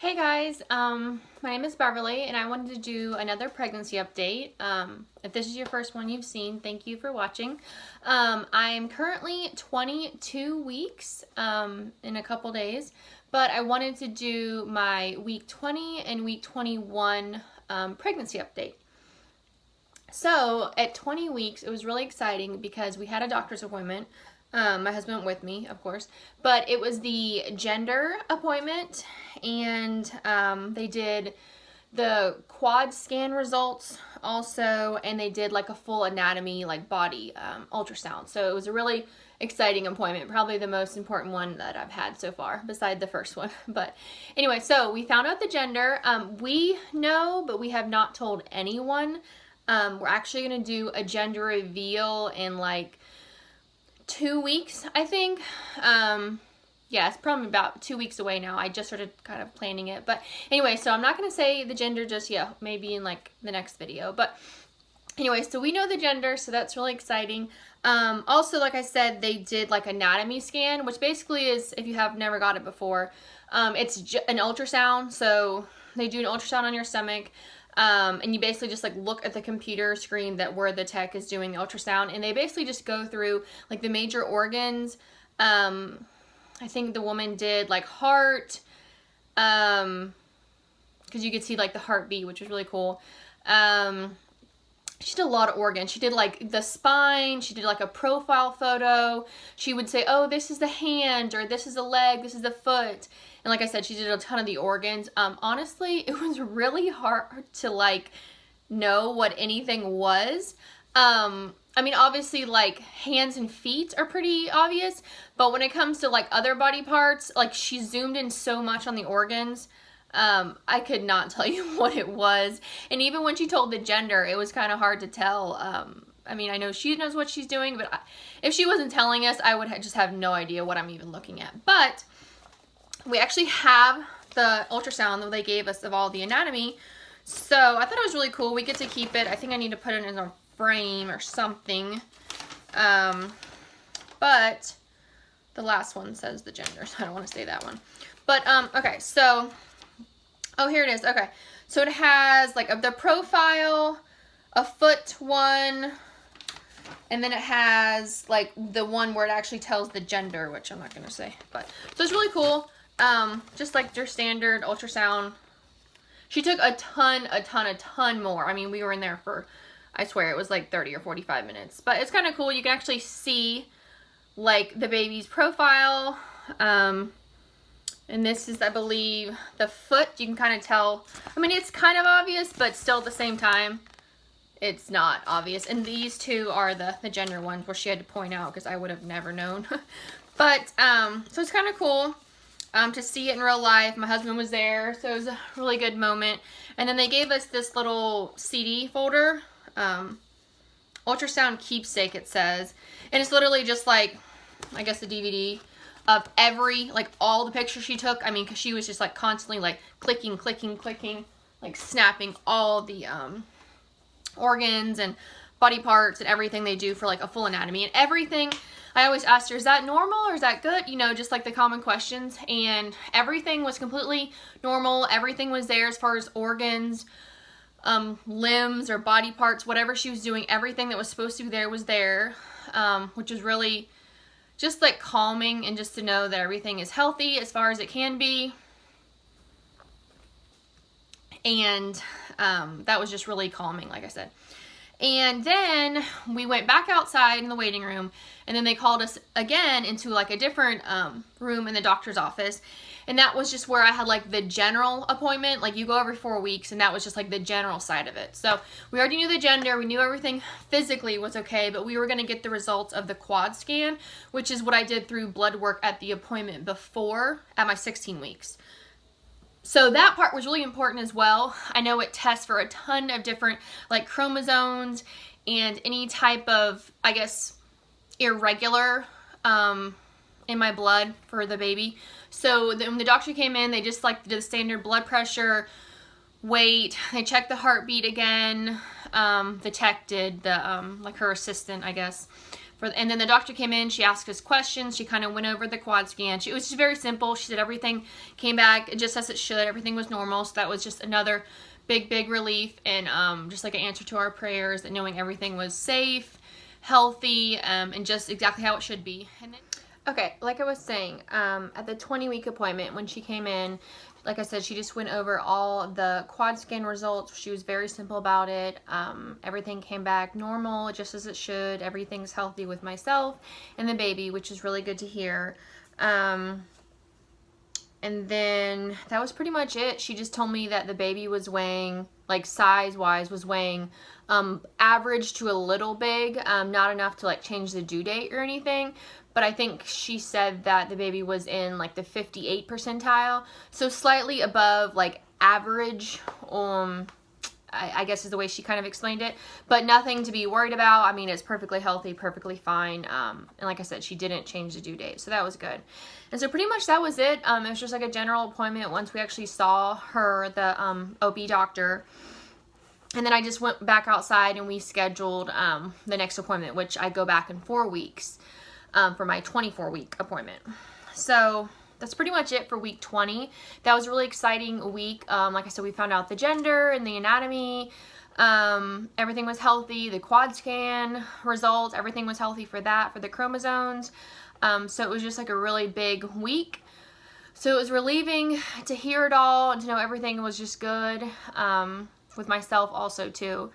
Hey guys, my name is Beverly and I wanted to do another pregnancy update. If this is your first one you've seen, thank you for watching. I'm currently 22 weeks in a couple days, but I wanted to do my week 20 and week 21 pregnancy update. So at 20 weeks, it was really exciting because we had a doctor's appointment. My husband went with me, of course, but it was the gender appointment, and they did the quad scan results also, and they did like a full anatomy, like body ultrasound. So it was a really exciting appointment, probably the most important one that I've had so far, beside the first one. But anyway, so we found out the gender. We know, but we have not told anyone. We're actually going to do a gender reveal in like 2 weeks, I think. Yeah, it's probably about 2 weeks away now. I just started kind of planning it. But anyway, so I'm not going to say the gender just yet, maybe in like the next video. But anyway, so we know the gender, so that's really exciting. Also, like I said, they did like anatomy scan, which basically is, if you have never got it before, it's an ultrasound. So they do an ultrasound on your stomach. And you basically just like look at the computer screen where the tech is doing the ultrasound, and they basically just go through like the major organs. I think the woman did like heart, because you could see like the heartbeat, which was really cool. She did a lot of organs. She did like the spine. She did like a profile photo. She would say, oh, this is the hand, or this is the leg, this is the foot. And like I said, she did a ton of the organs. Honestly, it was really hard to like know what anything was. I mean, obviously like hands and feet are pretty obvious, but when it comes to like other body parts, like she zoomed in so much on the organs. I could not tell you what it was. And even when she told the gender, it was kind of hard to tell. I mean, I know she knows what she's doing, but if she wasn't telling us, I would just have no idea what I'm even looking at. But we actually have the ultrasound that they gave us of all the anatomy. So I thought it was really cool. We get to keep it. I think I need to put it in a frame or something. But the last one says the gender, so I don't want to say that one. But, okay, so, oh, here it is. Okay, so it has like the profile, a foot one, and then it has like the one where it actually tells the gender, which I'm not going to say. But, so it's really cool. Just like your standard ultrasound. She took a ton more. I mean, we were in there for, I swear it was like 30 or 45 minutes. But it's kind of cool. You can actually see like the baby's profile. And this is, I believe, the foot. You can kind of tell. I mean, it's kind of obvious, but still at the same time, it's not obvious. And these two are the gender ones where she had to point out because I would have never known. But, so it's kind of cool. To see it in real life. My husband was there, so it was a really good moment. And then they gave us this little CD folder, ultrasound keepsake it says, and it's literally just like, I guess a DVD of like all the pictures she took. I mean, because she was just like constantly like clicking, like snapping all the organs and body parts and everything they do for like a full anatomy and everything. I always asked her, is that normal or is that good? You know, just like the common questions. And everything was completely normal. Everything was there as far as organs, limbs or body parts, whatever she was doing. Everything that was supposed to be there was there, which is really just like calming, and just to know that everything is healthy as far as it can be. And that was just really calming, like I said. And then we went back outside in the waiting room, and then they called us again into like a different room in the doctor's office. And that was just where I had like the general appointment. Like you go every 4 weeks, and that was just like the general side of it. So we already knew the gender. We knew everything physically was okay, but we were going to get the results of the quad scan, which is what I did through blood work at the appointment before at my 16 weeks. So that part was really important as well. I know it tests for a ton of different like chromosomes and any type of, I guess, irregular in my blood for the baby. So when the doctor came in, they just like did the standard blood pressure, weight. They checked the heartbeat again. The tech did, like her assistant, I guess. And then the doctor came in, she asked us questions, she kind of went over the quad scan. It was just very simple. She said everything came back just as it should, everything was normal, so that was just another big relief, and just like an answer to our prayers, that knowing everything was safe, healthy, and just exactly how it should be. And then, okay, like I was saying, at the 20-week appointment when she came in, like I said, she just went over all the quad scan results. She was very simple about it. Everything came back normal, just as it should. Everything's healthy with myself and the baby, which is really good to hear. And then that was pretty much it. She just told me that the baby was weighing, like size-wise, was weighing average to a little big, not enough to like change the due date or anything. But I think she said that the baby was in like the 58th percentile, so slightly above like average, I guess is the way she kind of explained it, but nothing to be worried about. I mean, it's perfectly healthy, perfectly fine, and like I said, she didn't change the due date, so that was good. And so pretty much that was it. It was just like a general appointment once we actually saw her, the OB doctor. And then I just went back outside and we scheduled the next appointment, which I go back in 4 weeks. For my 24-week appointment. So that's pretty much it for week 20. That was a really exciting week. Like I said, we found out the gender and the anatomy. Everything was healthy. The quad scan results, everything was healthy for that, for the chromosomes. So it was just like a really big week. So it was relieving to hear it all and to know everything was just good, with myself also too.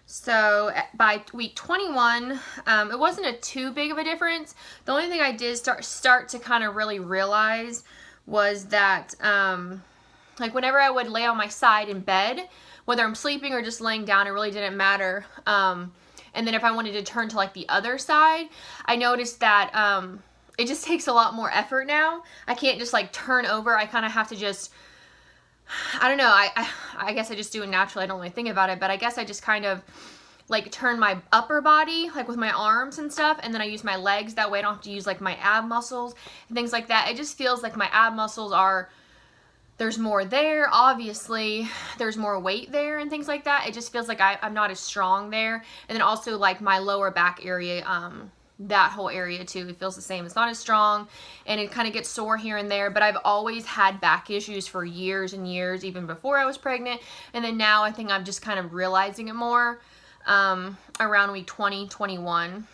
So by week 21, it wasn't a too big of a difference. The only thing I did start to kind of really realize was that, like whenever I would lay on my side in bed, whether I'm sleeping or just laying down, it really didn't matter. And then if I wanted to turn to like the other side, I noticed that it just takes a lot more effort now. I can't just like turn over. I kind of have to just, I don't know, I guess I just do it naturally. I don't really think about it, but I guess I just kind of like turn my upper body, like with my arms and stuff, and then I use my legs. That way I don't have to use like my ab muscles and things like that. It just feels like my ab muscles there's more there, obviously. There's more weight there and things like that. It just feels like I'm not as strong there. And then also like my lower back area, that whole area too, it feels the same. It's not as strong and it kind of gets sore here and there, but I've always had back issues for years and years, even before I was pregnant. And then now I think I'm just kind of realizing it more around week 20, 21.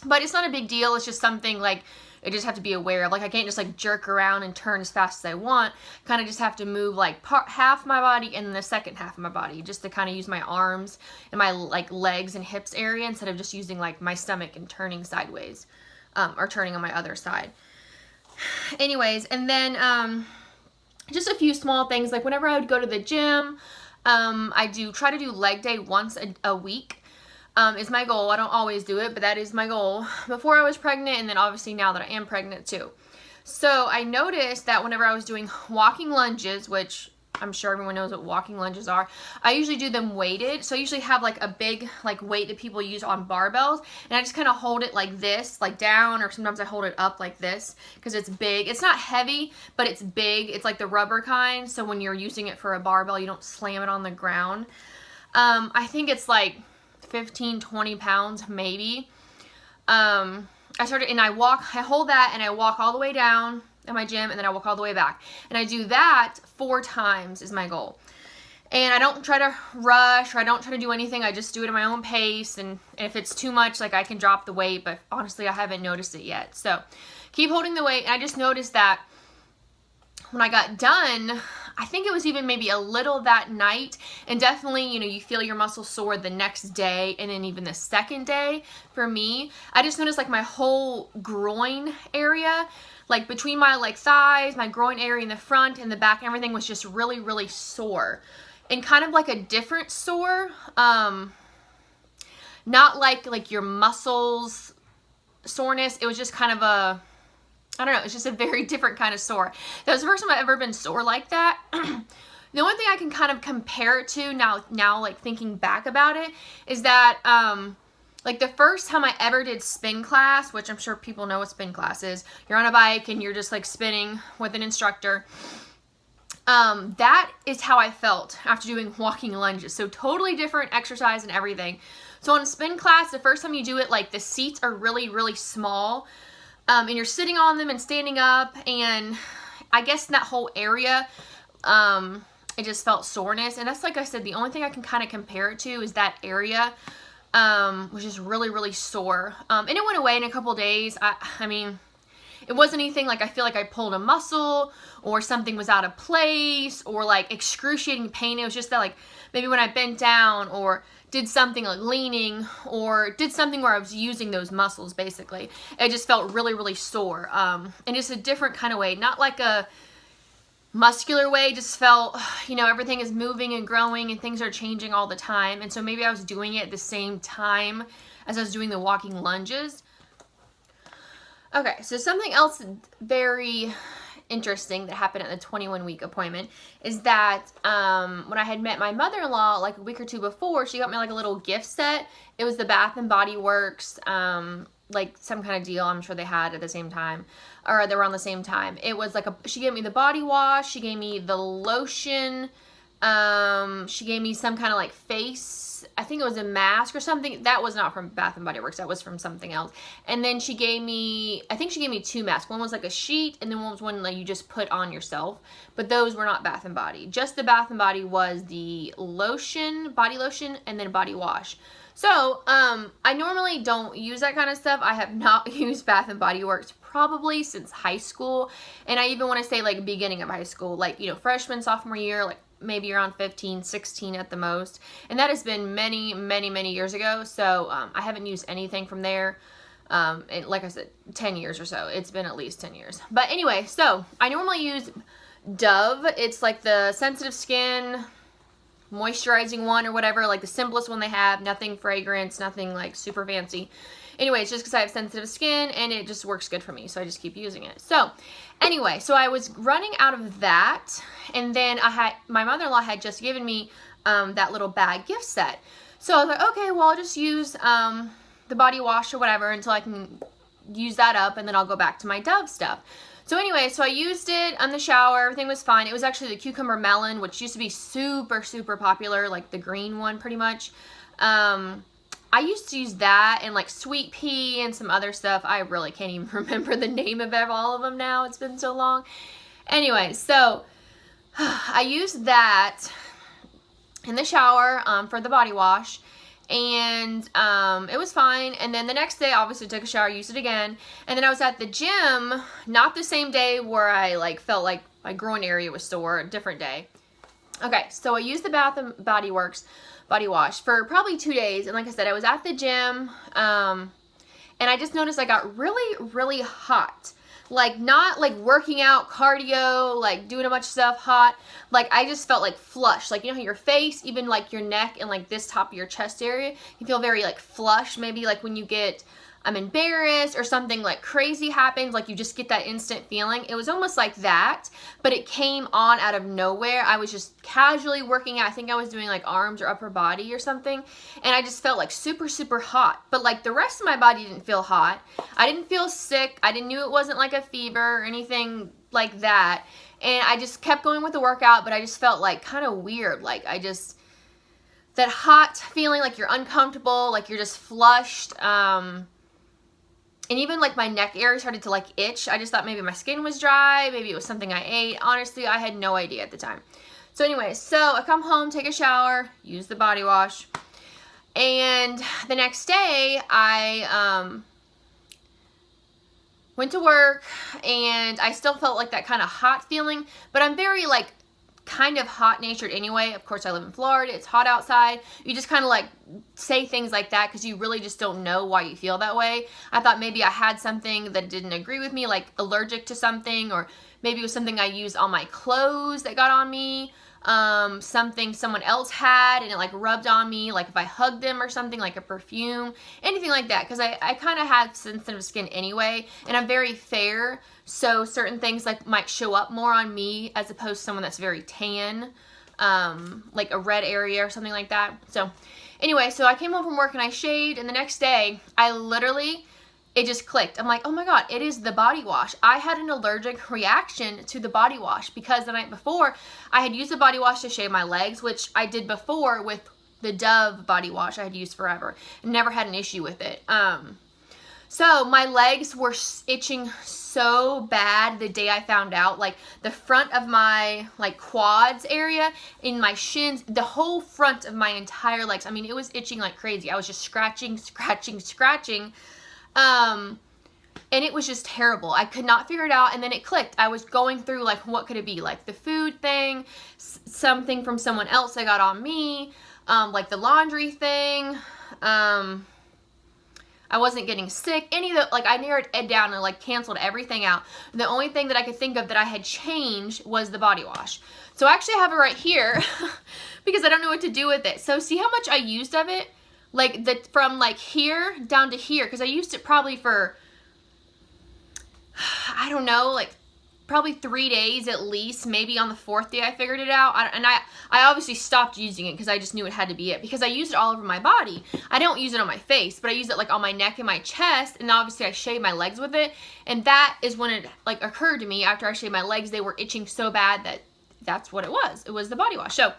But it's not a big deal. It's just something like I just have to be aware of. Like I can't just like jerk around and turn as fast as I want. Kind of just have to move like half my body and then the second half of my body, just to kind of use my arms and my like legs and hips area instead of just using like my stomach and turning sideways, or turning on my other side. Anyways, and then just a few small things, like whenever I would go to the gym, I try to do leg day once a week. Is my goal. I don't always do it, but that is my goal. Before I was pregnant, and then obviously now that I am pregnant too. So I noticed that whenever I was doing walking lunges, which I'm sure everyone knows what walking lunges are, I usually do them weighted. So I usually have like a big like weight that people use on barbells, and I just kind of hold it like this, like down, or sometimes I hold it up like this because it's big. It's not heavy, but it's big. It's like the rubber kind, so when you're using it for a barbell, you don't slam it on the ground. I think it's like 15-20 pounds maybe. I hold that and I walk all the way down at my gym, and then I walk all the way back, and I do that 4 times is my goal. And I don't try to rush, or I don't try to do anything. I just do it at my own pace, and if it's too much, like I can drop the weight, but honestly I haven't noticed it yet. So keep holding the weight. And I just noticed that when I got done, I think it was even maybe a little that night, and definitely, you know, you feel your muscles sore the next day, and then even the second day. For me, I just noticed like my whole groin area, like between my like thighs, my groin area in the front and the back, everything was just really, really sore, and kind of like a different sore, not like your muscles soreness. It was just kind of a, I don't know, it's just a very different kind of sore. That was the first time I've ever been sore like that. The only thing I can kind of compare it to now like thinking back about it, is that like the first time I ever did spin class, which I'm sure people know what spin class is. You're on a bike and you're just like spinning with an instructor. that is how I felt after doing walking lunges. So totally different exercise and everything. So on a spin class, the first time you do it, like the seats are really, really small. And you're sitting on them and standing up. And I guess in that whole area, it just felt soreness. And that's, like I said, the only thing I can kind of compare it to is that area, was just really, really sore. And it went away in a couple days. I mean, it wasn't anything like I feel like I pulled a muscle or something was out of place or like excruciating pain. It was just that, like, maybe when I bent down or did something like leaning or did something where I was using those muscles, basically, it just felt really, really sore. And just a different kind of way, not like a muscular way, just felt, you know, everything is moving and growing and things are changing all the time. And so maybe I was doing it at the same time as I was doing the walking lunges. Okay, so something else very interesting that happened at the 21-week appointment is that when I had met my mother-in-law like a week or two before, she got me like a little gift set. It was the Bath and Body Works, like some kind of deal I'm sure they had at the same time, or they were on the same time. It was like she gave me the body wash, she gave me the lotion, she gave me some kind of like face, I think it was a mask or something. That was not from Bath and Body Works, that was from something else. And then she gave me, I think she gave me two masks. One was like a sheet, and then one was one like you just put on yourself. But those were not Bath and Body. Just the Bath and Body was the lotion, body lotion, and then body wash. So, I normally don't use that kind of stuff. I have not used Bath and Body Works probably since high school. And I even want to say like beginning of high school, like, you know, freshman, sophomore year, like maybe around 15, 16 at the most. And that has been many, many, many years ago. So, I haven't used anything from there. And like I said, 10 years or so. It's been at least 10 years. But anyway, so I normally use Dove. It's like the sensitive skin moisturizing one or whatever, like the simplest one they have, nothing fragrance, nothing like super fancy. Anyway, it's just because I have sensitive skin and it just works good for me, so I just keep using it. So anyway, so I was running out of that, and then my mother-in-law had just given me that little bag gift set. So I was like, okay, well, I'll just use the body wash or whatever until I can use that up, and then I'll go back to my Dove stuff. So anyway, so I used it in the shower. Everything was fine. It was actually the cucumber melon, which used to be super, super popular, like the green one pretty much. I used to use that and like sweet pea and some other stuff. I really can't even remember the name of all of them now. It's been so long. Anyway, so I used that in the shower for the body wash. And it was fine. And then the next day, obviously took a shower, used it again. And then I was at the gym, not the same day where I like felt like my groin area was sore, a different day. Okay, so I used the Bath and Body Works body wash for probably 2 days. And like I said, I was at the gym, and I just noticed I got really, really hot. Like, not like working out, cardio, like doing a bunch of stuff hot. Like, I just felt like flush. Like, you know how your face, even like your neck and like this top of your chest area, you feel very like flush. Maybe like when you get embarrassed or something like crazy happens, like you just get that instant feeling. It was almost like that, but it came on out of nowhere. I was just casually working out. I think I was doing like arms or upper body or something, and I just felt like super, super hot. But like the rest of my body didn't feel hot. I didn't feel sick. I didn't knew it wasn't like a fever or anything like that. And I just kept going with the workout, but I just felt like kind of weird. Like that hot feeling, like you're uncomfortable, like you're just flushed. And even like my neck area started to like itch. I just thought maybe my skin was dry. Maybe it was something I ate. Honestly, I had no idea at the time. So anyway, so I come home, take a shower, use the body wash. And the next day, I went to work, and I still felt like that kind of hot feeling. But I'm very like kind of hot-natured anyway. Of course, I live in Florida. It's hot outside. You just kind of like say things like that because you really just don't know why you feel that way. I thought maybe I had something that didn't agree with me, like allergic to something, or maybe it was something I used on my clothes that got on me. Something someone else had and it like rubbed on me, like if I hugged them or something, like a perfume, anything like that, because I kind of have sensitive skin anyway, and I'm very fair, so certain things like might show up more on me as opposed to someone that's very tan, like a red area or something like that. So anyway, so I came home from work and I shaved, and the next day I literally, it just clicked. I'm like, oh my God, it is the body wash. I had an allergic reaction to the body wash because the night before I had used the body wash to shave my legs, which I did before with the Dove body wash I had used forever and never had an issue with it. So my legs were itching so bad the day I found out, like the front of my like quads area, in my shins, the whole front of my entire legs. I mean, it was itching like crazy. I was just scratching. And it was just terrible. I could not figure it out, and then it clicked. I was going through like, what could it be? Like the food thing, something from someone else that got on me, like the laundry thing. I wasn't getting sick. Any of the, like, I narrowed it down and like canceled everything out. And the only thing that I could think of that I had changed was the body wash. So I actually have it right here because I don't know what to do with it. So see how much I used of it? Like from like here down to here, because I used it probably for, I don't know, like probably 3 days at least. Maybe on the 4th day I figured it out. I obviously stopped using it because I just knew it had to be it, because I used it all over my body. I don't use it on my face, but I use it like on my neck and my chest, and obviously I shave my legs with it. And that is when it like occurred to me after I shaved my legs, they were itching so bad that that's what it was. It was the body wash. So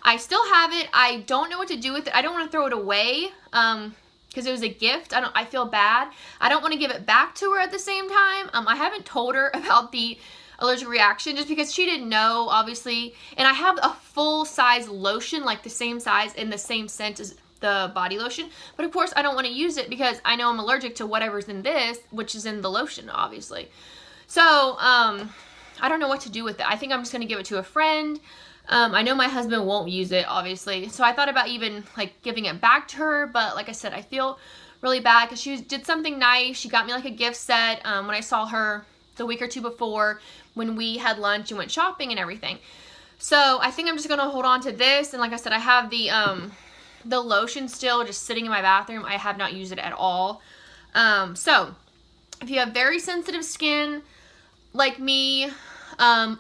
I still have it. I don't know what to do with it. I don't want to throw it away because it was a gift. I feel bad. I don't want to give it back to her at the same time. I haven't told her about the allergic reaction just because she didn't know, obviously. And I have a full size lotion, like the same size and the same scent as the body lotion. But of course I don't want to use it because I know I'm allergic to whatever's in this, which is in the lotion, obviously. So, I don't know what to do with it. I think I'm just going to give it to a friend. I know my husband won't use it, obviously. So I thought about even like giving it back to her. But like I said, I feel really bad because she did something nice. She got me like a gift set when I saw her the week or two before when we had lunch and went shopping and everything. So I think I'm just going to hold on to this. And like I said, I have the lotion still just sitting in my bathroom. I have not used it at all. So if you have very sensitive skin like me,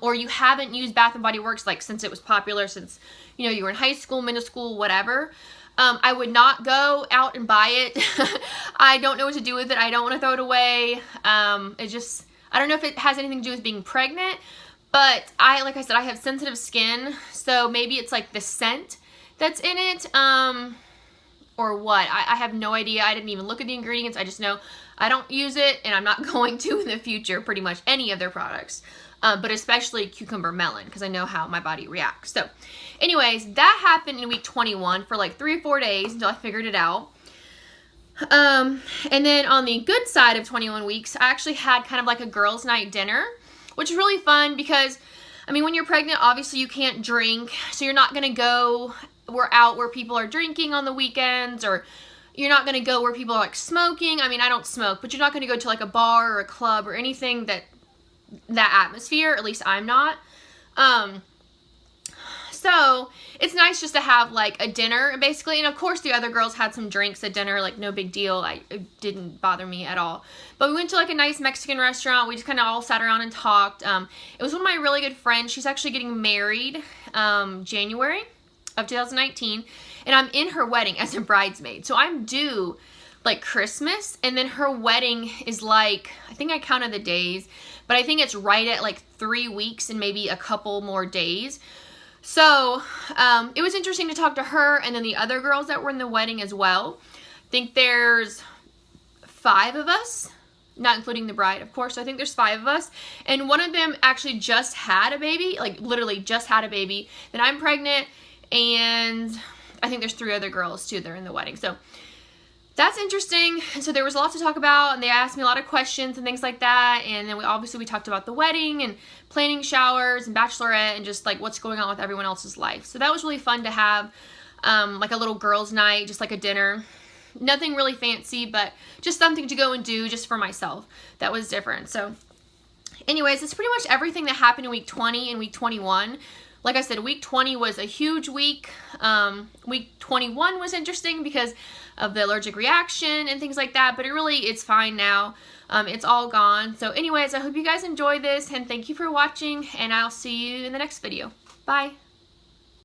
or you haven't used Bath & Body Works like since it was popular, since you know you were in high school, middle school, whatever, I would not go out and buy it. I don't know what to do with it. I don't want to throw it away. It just, I don't know if it has anything to do with being pregnant, but like I said, I have sensitive skin, so maybe it's like the scent that's in it, or what. I have no idea. I didn't even look at the ingredients. I just know I don't use it, and I'm not going to in the future, pretty much any of their products. But especially cucumber melon, because I know how my body reacts. So anyways, that happened in week 21 for like 3 or 4 days until I figured it out. And then on the good side of 21 weeks, I actually had kind of like a girls' night dinner, which is really fun because, I mean, when you're pregnant, obviously you can't drink. So you're not going to go out where people are drinking on the weekends, or you're not going to go where people are like smoking. I mean, I don't smoke, but you're not going to go to like a bar or a club or anything that atmosphere, at least I'm not. So it's nice just to have like a dinner basically, and of course the other girls had some drinks at dinner, like no big deal. It didn't bother me at all. But we went to like a nice Mexican restaurant. We just kind of all sat around and talked. It was one of my really good friends. She's actually getting married January of 2019, and I'm in her wedding as a bridesmaid. So I'm due like Christmas, and then her wedding is like, I think I counted the days, but I think it's right at like 3 weeks and maybe a couple more days. So it was interesting to talk to her and then the other girls that were in the wedding as well. I think there's 5 of us, not including the bride, of course. I think there's 5 of us, and one of them actually just had a baby, like literally just had a baby. Then I'm pregnant, and I think there's 3 other girls too that are in the wedding. So that's interesting. And so there was a lot to talk about, and they asked me a lot of questions and things like that. And then we talked about the wedding and planning showers and bachelorette and just like what's going on with everyone else's life. So that was really fun to have, like a little girls' night, just like a dinner. Nothing really fancy, but just something to go and do just for myself. That was different. So anyways, that's pretty much everything that happened in week 20 and week 21. Like I said, week 20 was a huge week. Week 21 was interesting because of the allergic reaction and things like that, but it's fine now. It's all gone. So anyways, I hope you guys enjoyed this, and thank you for watching, and I'll see you in the next video. Bye.